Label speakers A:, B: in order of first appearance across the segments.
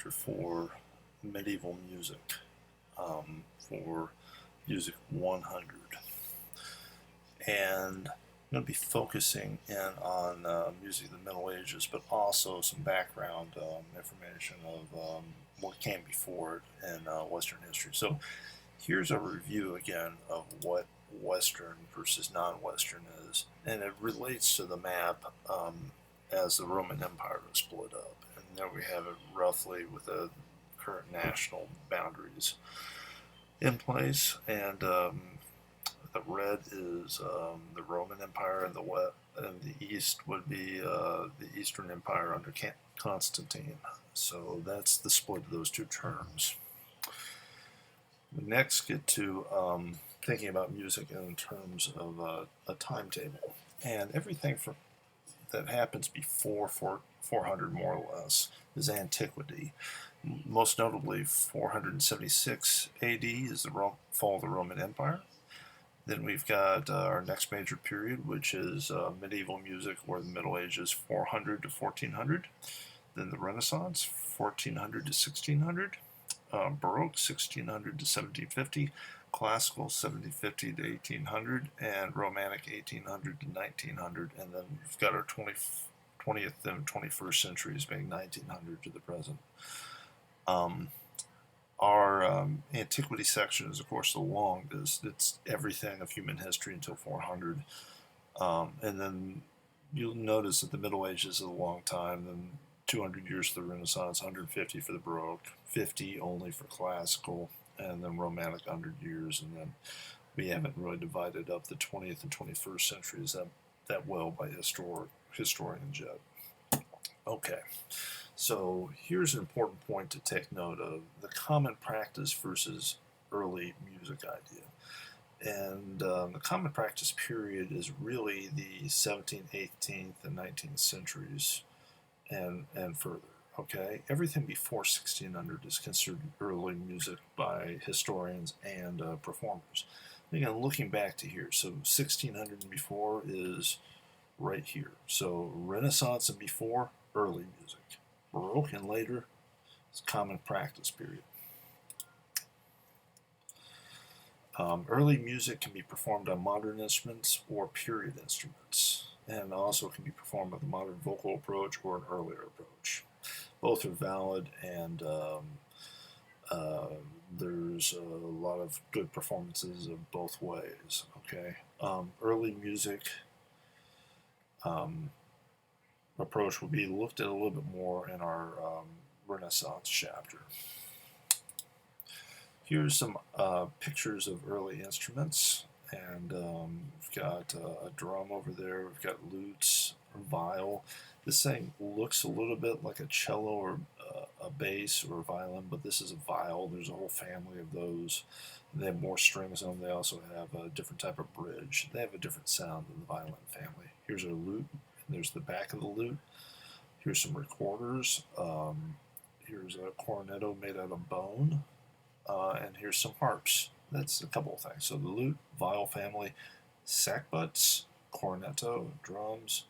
A: chapter for medieval music, for Music 100. And I'm going to be focusing in on music of the Middle Ages, but also some background information of what came before it in Western history. So here's a review again of what Western versus non-Western is, and it relates to the map as the Roman Empire was split up. And there we have it roughly with the current national boundaries in place, and the red is the Roman Empire, and the west and the east would be the Eastern Empire under Constantine. So that's the split of those two terms. We next get to thinking about music in terms of a timetable, and everything that happens before 400 more or less is antiquity. Most notably, 476 AD is the fall of the Roman Empire. Then we've got our next major period, which is medieval music or the Middle Ages, 400 to 1400. Then the Renaissance, 1400 to 1600. Baroque, 1600 to 1750. Classical, 1750 to 1800. And Romantic, 1800 to 1900. And then we've got our 20th and 21st centuries being 1900 to the present. Our antiquity section is, of course, the longest. It's everything of human history until 400. And then you'll notice that the Middle Ages is a long time, then 200 years for the Renaissance, 150 for the Baroque, 50 only for classical, and then Romantic 100 years. And then we haven't really divided up the 20th and 21st centuries that well by historians yet. Okay. So here's an important point to take note of: the common practice versus early music idea. And the common practice period is really the 17th, 18th, and 19th centuries and further. Okay, everything before 1600 is considered early music by historians and performers. Again, looking back to here, so 1600 and before is right here. So Renaissance and before, early music. Baroque and later is common practice period. Early music can be performed on modern instruments or period instruments, and also can be performed with a modern vocal approach or an earlier approach. Both are valid, and there's a lot of good performances of both ways. Okay, early music approach will be looked at a little bit more in our Renaissance chapter. Here's some pictures of early instruments, and we've got a drum over there, we've got lutes, a viol. This thing looks a little bit like a cello or a bass or a violin, but this is a viol. There's a whole family of those. They have more strings on them. They also have a different type of bridge. They have a different sound than the violin family. Here's a lute. There's the back of the lute. Here's some recorders. Here's a cornetto made out of bone. And here's some harps. That's a couple of things. So the lute, viol family, sackbuts, cornetto, drums,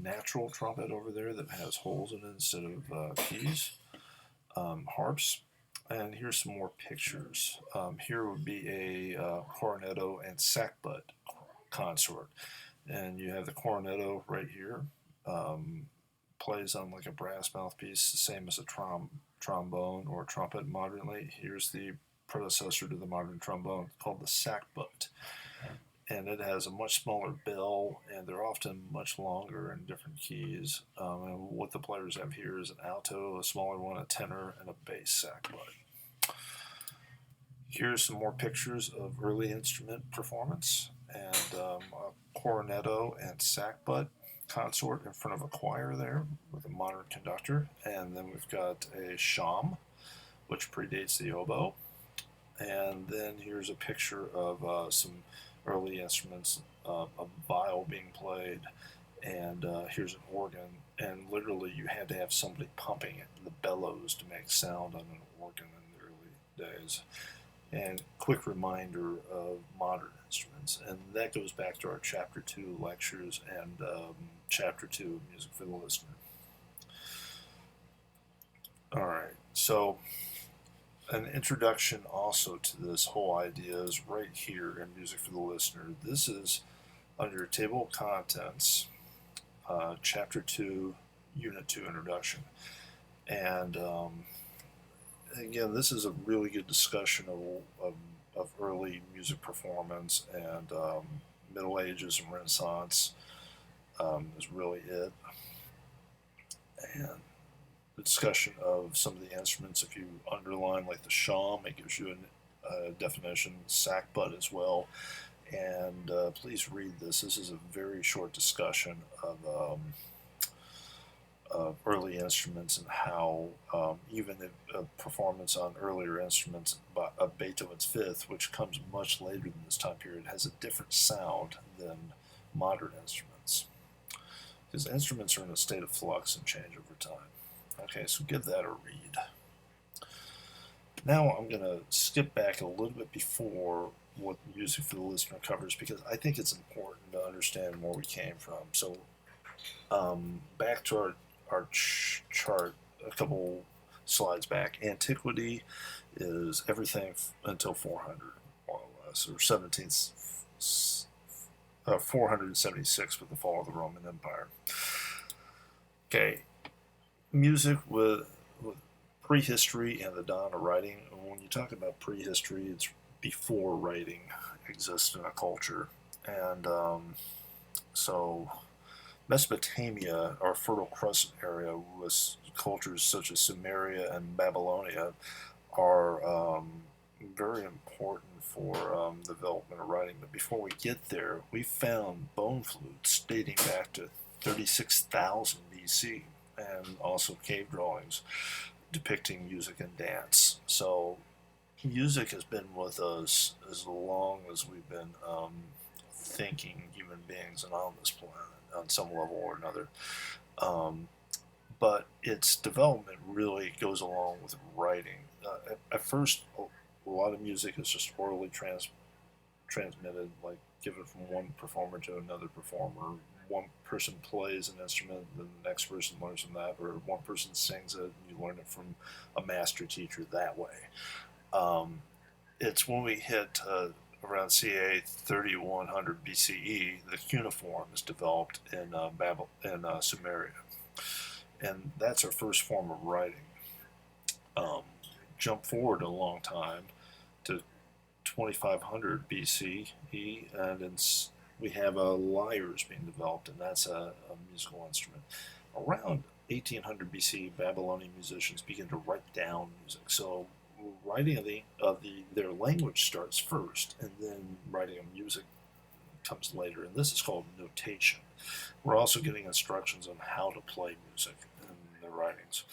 A: natural trumpet over there that has holes in it instead of keys, harps. And here's some more pictures. Here would be a cornetto and sackbut consort. And you have the cornetto right here, plays on like a brass mouthpiece, the same as a trombone or trumpet modernly. Here's the predecessor to the modern trombone called the sackbut. And it has a much smaller bell, and they're often much longer in different keys. And what the players have here is an alto, a smaller one, a tenor, and a bass sackbut. Here's some more pictures of early instrument performance, and a cornetto and sackbut consort in front of a choir there with a modern conductor. And then we've got a sham, which predates the oboe. And then here's a picture of some early instruments, a viol being played, and here's an organ. And literally you had to have somebody pumping it, the bellows, to make sound on an organ in the early days. And quick reminder of modern instruments, and that goes back to our Chapter 2 lectures and Chapter 2 Music for the Listener. All right. So, an introduction also to this whole idea is right here in Music for the Listener. This is under Table of Contents, Chapter 2, Unit 2 Introduction. And again, this is a really good discussion of early music performance and Middle Ages and Renaissance is really it. And the discussion of some of the instruments, if you underline like the shawm, it gives you a definition, sackbut as well. And please read this. This is a very short discussion of early instruments and how even a performance on earlier instruments of Beethoven's Fifth, which comes much later than this time period, has a different sound than modern instruments. Because instruments are in a state of flux and change over time. Okay, so give that a read. Now I'm going to skip back a little bit before what Music for the Listener covers because I think it's important to understand where we came from. So back to our chart a couple slides back. Antiquity is everything until 400, more or less, or 476 with the fall of the Roman Empire. Okay, music with prehistory and the dawn of writing. When you talk about prehistory, it's before writing exists in a culture. And so Mesopotamia, our Fertile Crescent area, with cultures such as Sumeria and Babylonia, are very important for the development of writing. But before we get there, we found bone flutes dating back to 36,000 BC and also cave drawings depicting music and dance. So music has been with us as long as we've been thinking human beings and on this planet on some level or another. Um, but its development really goes along with writing. At first, a lot of music is just orally transmitted, like given from one performer to another performer. One person plays an instrument, then the next person learns from that, or one person sings it, and you learn it from a master teacher that way. Um, it's when we hit around ca 3100 BCE, the cuneiform is developed in Sumeria, and that's our first form of writing. Um, Jump forward a long time to 2500 BCE, and we have lyres being developed, and that's a musical instrument. Around 1800 BC, Babylonian musicians begin to write down music. So writing their language starts first, and then writing of music comes later, and this is called notation. We're also getting instructions on how to play music in the writings.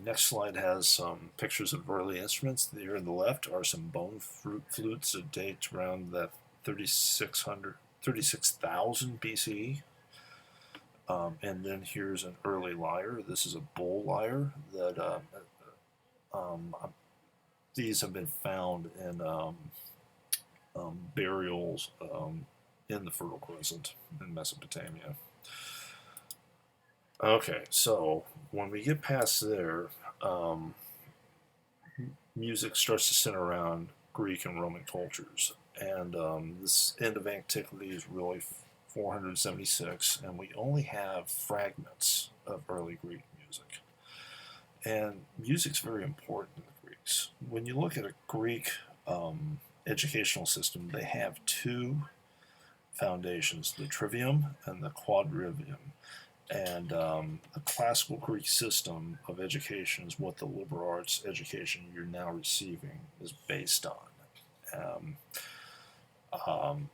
A: Next slide has some pictures of early instruments. Here on the left are some bone flutes that date around that 36,000 BCE. And then here's an early lyre. This is a bull lyre that um, these have been found in burials in the Fertile Crescent in Mesopotamia. Okay, so when we get past there, music starts to center around Greek and Roman cultures. And this end of antiquity is really 476, and we only have fragments of early Greek music. And music's very important to the Greeks. When you look at a Greek educational system, they have two foundations, the trivium and the quadrivium. And the classical Greek system of education is what the liberal arts education you're now receiving is based on. Um, um,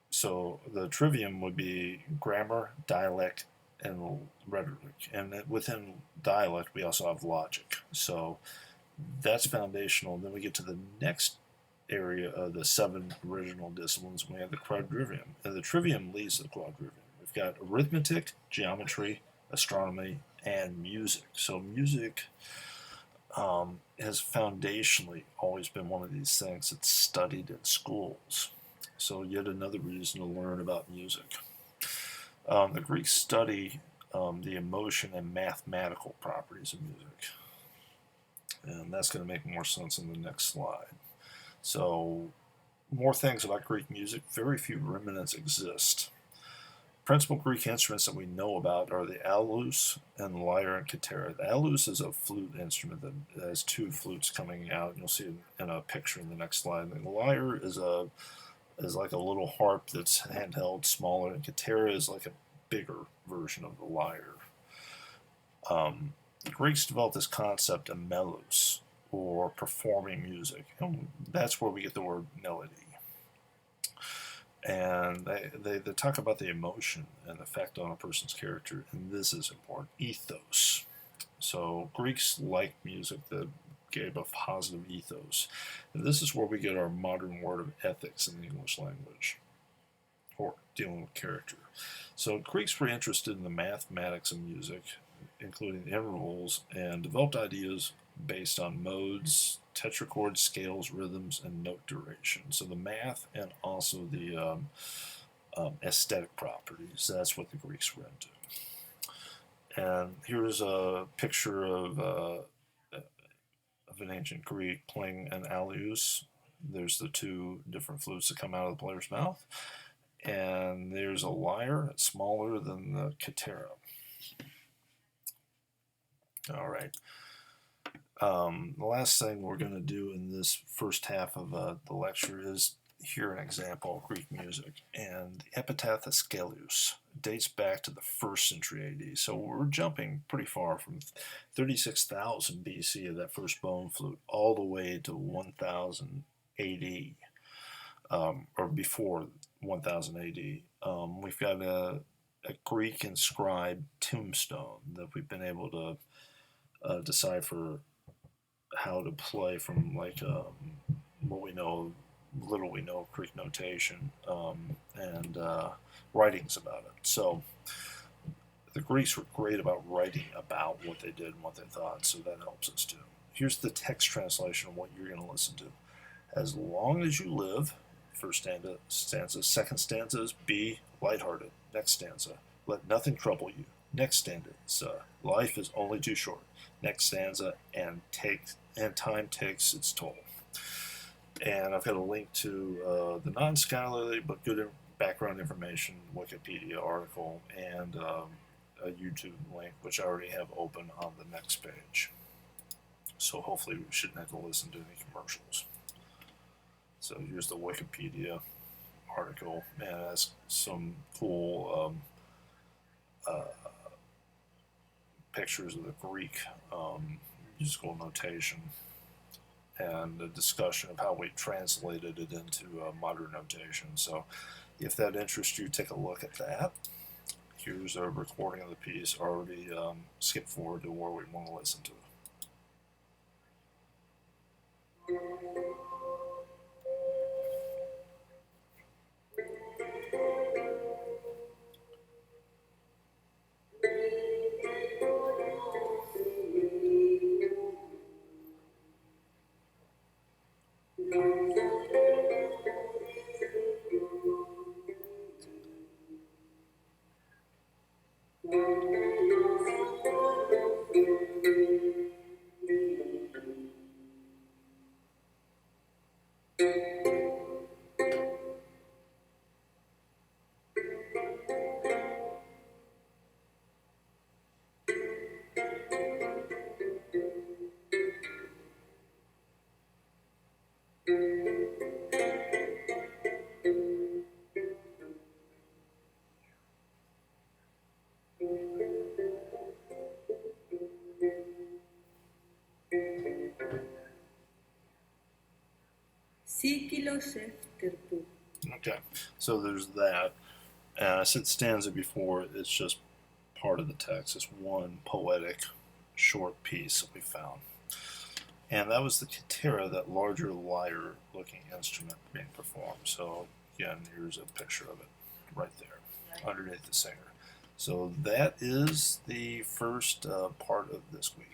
A: so the trivium would be grammar, dialect, and rhetoric. And within dialect, we also have logic. So that's foundational. And then we get to the next area of the seven original disciplines. We have the quadrivium. And the trivium leads to the quadrivium. We've got arithmetic, geometry, astronomy, and music. So music has foundationally always been one of these things that's studied in schools. So yet another reason to learn about music. The Greeks study the emotion and mathematical properties of music. And that's going to make more sense in the next slide. So, more things about Greek music. Very few remnants exist. Principal Greek instruments that we know about are the alus and the lyre and katera. The alus is a flute instrument that has two flutes coming out, and you'll see it in a picture in the next slide. And the lyre is like a little harp that's handheld, smaller, and katera is like a bigger version of the lyre. The Greeks developed this concept of melos, or performing music, and that's where we get the word melody. And they talk about the emotion and effect on a person's character, and this is important, ethos. So Greeks liked music that gave a positive ethos. And this is where we get our modern word of ethics in the English language, or dealing with character. So Greeks were interested in the mathematics of music, including intervals, and developed ideas based on modes, tetrachord scales, rhythms, and note duration. So the math and also the aesthetic properties, that's what the Greeks were into. And here's a picture of an ancient Greek playing an alus. There's the two different flutes that come out of the player's mouth. And there's a lyre, it's smaller than the katera. All right. The last thing we're going to do in this first half of the lecture is hear an example of Greek music. And the epitaph of Aeschylus dates back to the 1st century AD. So we're jumping pretty far from 36,000 BC of that first bone flute all the way to 1000 AD, or before 1000 AD. We've got a Greek inscribed tombstone that we've been able to decipher how to play from, like, what we know, little we know of Greek notation, and writings about it. So the Greeks were great about writing about what they did and what they thought, so that helps us too. Here's the text translation of what you're going to listen to. As long as you live, first stanza. Second stanza is be lighthearted. Next stanza, let nothing trouble you. Next stanza, life is only too short. Next stanza, and time takes its toll. And I've got a link to the non-scholarly but good background information Wikipedia article, and a YouTube link, which I already have open on the next page. So hopefully we shouldn't have to listen to any commercials. So here's the Wikipedia article, and it has some cool pictures of the Greek musical notation, and a discussion of how we translated it into modern notation. So if that interests you, take a look at that. Here's a recording of the piece. Already skipped forward to where we want to listen to it. Okay, so there's that. And I said stanza before, it's just part of the text. It's one poetic short piece that we found. And that was the katera, that larger lyre looking instrument being performed. So again, here's a picture of it right there underneath the singer. So that is the first part of this week.